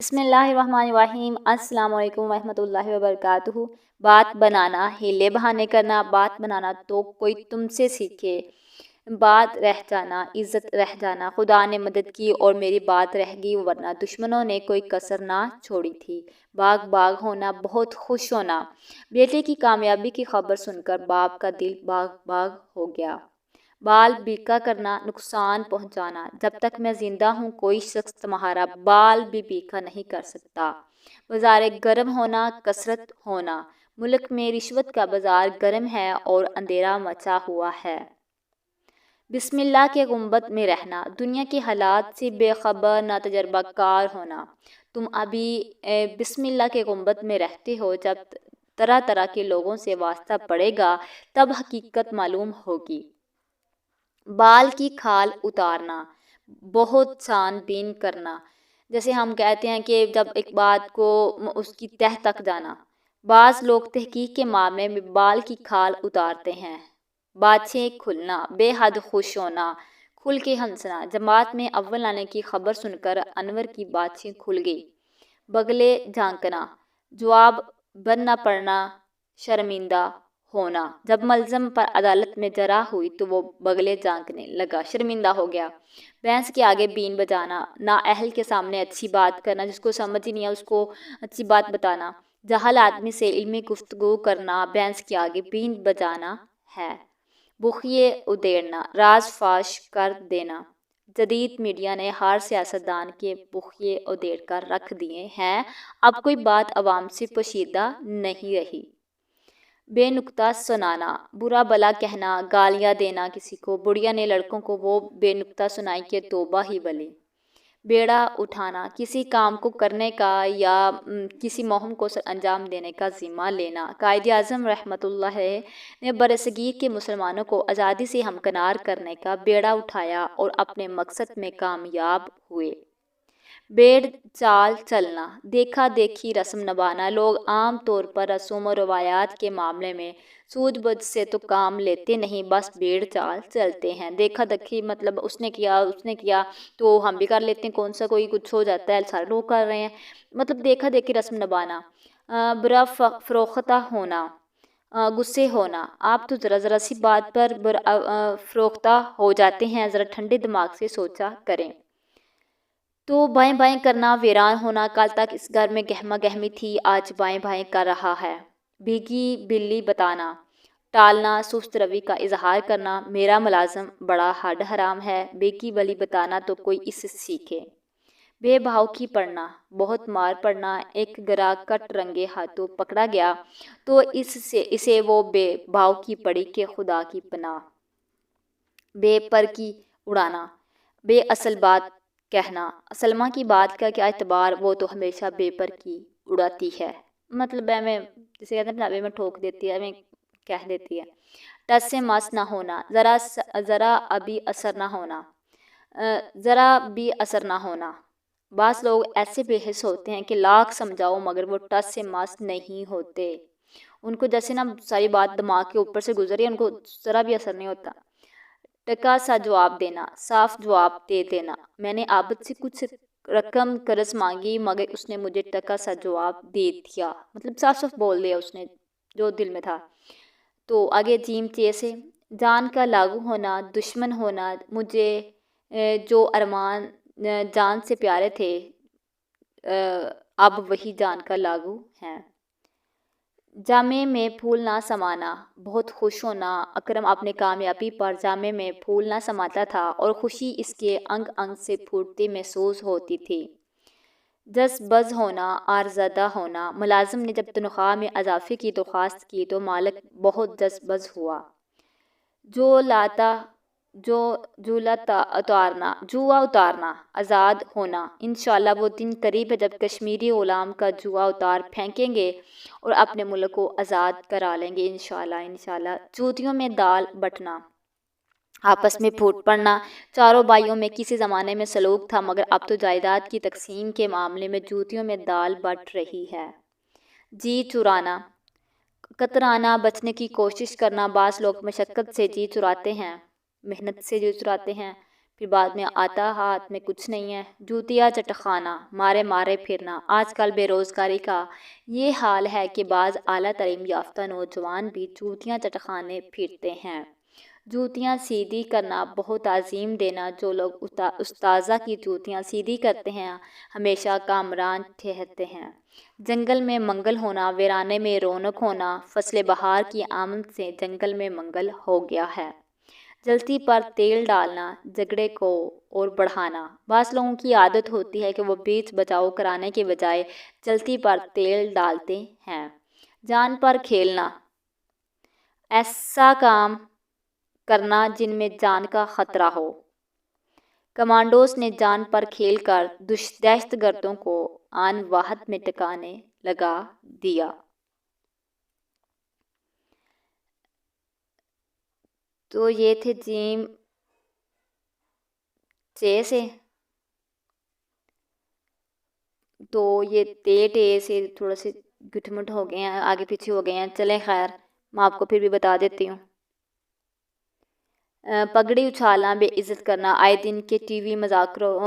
بسم اللہ الرحمن الرحیم۔ السلام علیکم ورحمۃ اللہ وبرکاتہ۔ بات بنانا، ہیلے بہانے کرنا، بات بنانا تو کوئی تم سے سیکھے، بات رہ جانا، عزت رہ جانا، خدا نے مدد کی اور میری بات رہ گئی ورنہ دشمنوں نے کوئی کسر نہ چھوڑی تھی۔ باغ باغ ہونا، بہت خوش ہونا، بیٹے کی کامیابی کی خبر سن کر باپ کا دل باغ باغ ہو گیا۔ بال بیکا کرنا، نقصان پہنچانا، جب تک میں زندہ ہوں کوئی شخص تمہارا بال بھی بیکا نہیں کر سکتا۔ بازار گرم ہونا، کثرت ہونا، ملک میں رشوت کا بازار گرم ہے اور اندھیرا مچا ہوا ہے۔ بسم اللہ کے گنبد میں رہنا، دنیا کے حالات سے بے خبر نہ تجربہ کار ہونا۔ تم ابھی بسم اللہ کے گنبد میں رہتے ہو، جب طرح طرح کے لوگوں سے واسطہ پڑے گا تب حقیقت معلوم ہوگی۔ بال کی کھال اتارنا، بہت چھان بین کرنا، جیسے ہم کہتے ہیں کہ جب ایک بات کو اس کی تہ تک جانا۔ بعض لوگ تحقیق کے معاملے میں بال کی کھال اتارتے ہیں۔ باتیں کھلنا، بے حد خوش ہونا، کھل کے ہنسنا، جماعت میں اول آنے کی خبر سن کر انور کی باتیں کھل گئی۔ بغلے جھانکنا، جواب بن نہ پڑنا، شرمندہ ہونا، جب ملزم پر عدالت میں جرح ہوئی تو وہ بغلے جھانکنے لگا، شرمندہ ہو گیا۔ بھینس کے آگے بین بجانا، نااہل کے سامنے اچھی بات کرنا، جس کو سمجھ ہی نہیں ہے اس کو اچھی بات بتانا۔ جاہل آدمی سے علمی گفتگو کرنا بھینس کے آگے بین بجانا ہے۔ بخیے ادیڑنا، راز فاش کر دینا، جدید میڈیا نے ہر سیاستدان کے بخیے ادیڑ کر رکھ دیے ہیں، اب کوئی بات عوام سے پوشیدہ نہیں رہی۔ بے نکتہ سنانا، برا بھلا کہنا، گالیاں دینا کسی کو، بڑھیا نے لڑکوں کو وہ بے نکتہ سنائی کہ توبہ ہی بھلی۔ بیڑا اٹھانا، کسی کام کو کرنے کا یا کسی مہم کو انجام دینے کا ذمہ لینا۔ قائد اعظم رحمۃ اللہ نے برصغیر کے مسلمانوں کو آزادی سے ہمکنار کرنے کا بیڑا اٹھایا اور اپنے مقصد میں کامیاب ہوئے۔ بیڑ چال چلنا، دیکھا دیکھی رسم نبھانا، لوگ عام طور پر رسوم و روایات کے معاملے میں سوجھ بوجھ سے تو کام لیتے نہیں، بس بیڑ چال چلتے ہیں۔ دیکھا دیکھی مطلب اس نے کیا تو ہم بھی کر لیتے ہیں، کون سا کوئی کچھ ہو جاتا ہے، سارے لوگ کر رہے ہیں، مطلب دیکھا دیکھی رسم نبھانا۔ برا فروختہ ہونا، غصے ہونا، آپ تو ذرا سی بات پر فروختہ ہو جاتے ہیں، ذرا ٹھنڈے دماغ سے سوچا کریں۔ تو بائیں بائیں کرنا، ویران ہونا، کل تک اس گھر میں گہما گہمی تھی، آج بائیں بائیں کر رہا ہے۔ بھیگی بلی بتانا، ٹالنا، سست روی کا اظہار کرنا، میرا ملازم بڑا ہڈ حرام ہے، بھیگی بلی بتانا تو کوئی اس سے سیکھے۔ بے بھاؤ کی پڑنا، بہت مار پڑنا، ایک گراہ کٹ رنگے ہاتھوں پکڑا گیا تو اسے وہ بے بھاؤ کی پڑی کہ خدا کی پناہ۔ بے پر کی اڑانا، بے اصل بات کہنا، سلمیٰ کی بات کا کیا اعتبار، وہ تو ہمیشہ بے پر کی اڑاتی ہے، مطلب میں جسے کہتے ہیں پنجابی میں ٹھوک دیتی ہے، میں کہہ دیتی ہے۔ ٹس سے مس نہ ہونا، ذرا ابھی اثر نہ ہونا، ذرا بھی اثر نہ ہونا۔ بعض لوگ ایسے بے حس ہوتے ہیں کہ لاکھ سمجھاؤ مگر وہ ٹس سے مس نہیں ہوتے، ان کو جیسے نا ساری بات دماغ کے اوپر سے گزری، ان کو ذرا بھی اثر نہیں ہوتا۔ ٹکا سا جواب دینا، صاف جواب دے دینا، میں نے عابد سے کچھ رقم قرض مانگی مگر اس نے مجھے ٹکا سا جواب دے دیا، مطلب صاف صاف بول دیا اس نے جو دل میں تھا۔ تو آگے جیم چے سے، جان کا لاگو ہونا، دشمن ہونا، مجھے جو ارمان جان سے پیارے تھے اب وہی جان کا لاگو ہیں۔ جامے میں پھول نہ سمانا، بہت خوش ہونا، اکرم اپنے کامیابی پر جامے میں پھول نہ سماتا تھا اور خوشی اس کے انگ انگ سے پھوٹتی محسوس ہوتی تھی۔ جز بز ہونا، آرزدہ ہونا، ملازم نے جب تنخواہ میں اضافے کی درخواست کی تو مالک بہت جز بز ہوا۔ جوا اتارنا، آزاد ہونا، انشاءاللہ وہ دن قریب ہے جب کشمیری غلام کا جوا اتار پھینکیں گے اور اپنے ملک کو آزاد کرا لیں گے، انشاءاللہ۔ جوتیوں میں دال بٹنا، آپس میں پھوٹ پڑنا، چاروں بھائیوں میں کسی زمانے میں سلوک تھا مگر اب تو جائیداد کی تقسیم کے معاملے میں جوتیوں میں دال بٹ رہی ہے۔ جی چرانا، کترانا، بچنے کی کوشش کرنا، بعض لوگ مشقت سے جی چراتے ہیں، محنت سے جی چراتے ہیں۔ پھر بعد میں آتا ہاتھ میں کچھ نہیں ہے، جوتیا چٹخانا، مارے مارے پھرنا۔ آج کل بے روزگاری کا یہ حال ہے کہ بعض اعلیٰ تعلیم یافتہ نوجوان بھی جوتیاں چٹخانے پھرتے ہیں۔ جوتیاں سیدھی کرنا بہت تعظیم دینا۔ جو لوگ استاذہ کی جوتیاں سیدھی کرتے ہیں ہمیشہ کامران ٹھہرتے ہیں۔ جنگل میں منگل ہونا، ویرانے میں رونق ہونا، فصل بہار کی آمد سے جنگل میں منگل ہو گیا ہے۔ جلتی پر تیل ڈالنا، جھگڑے کو اور بڑھانا۔ بعض لوگوں کی عادت ہوتی ہے کہ وہ بیچ بچاؤ کرانے کے بجائے جلتی پر تیل ڈالتے ہیں۔ جان پر کھیلنا، ایسا کام کرنا جن میں جان کا خطرہ ہو۔ کمانڈوز نے جان پر کھیل کر دہشت گردوں کو آن واحد میں ٹھکانے لگا دیا۔ تو یہ تھے جیم چے سے، تو یہ ٹے سے تھوڑا سے گٹمٹ ہو گئے ہیں، آگے پیچھے ہو گئے ہیں۔ چلیں خیر، میں آپ کو پھر بھی بتا دیتی ہوں۔ پگڑی اچھالنا، بے عزت کرنا، آئے دن کے ٹی وی مذاکروں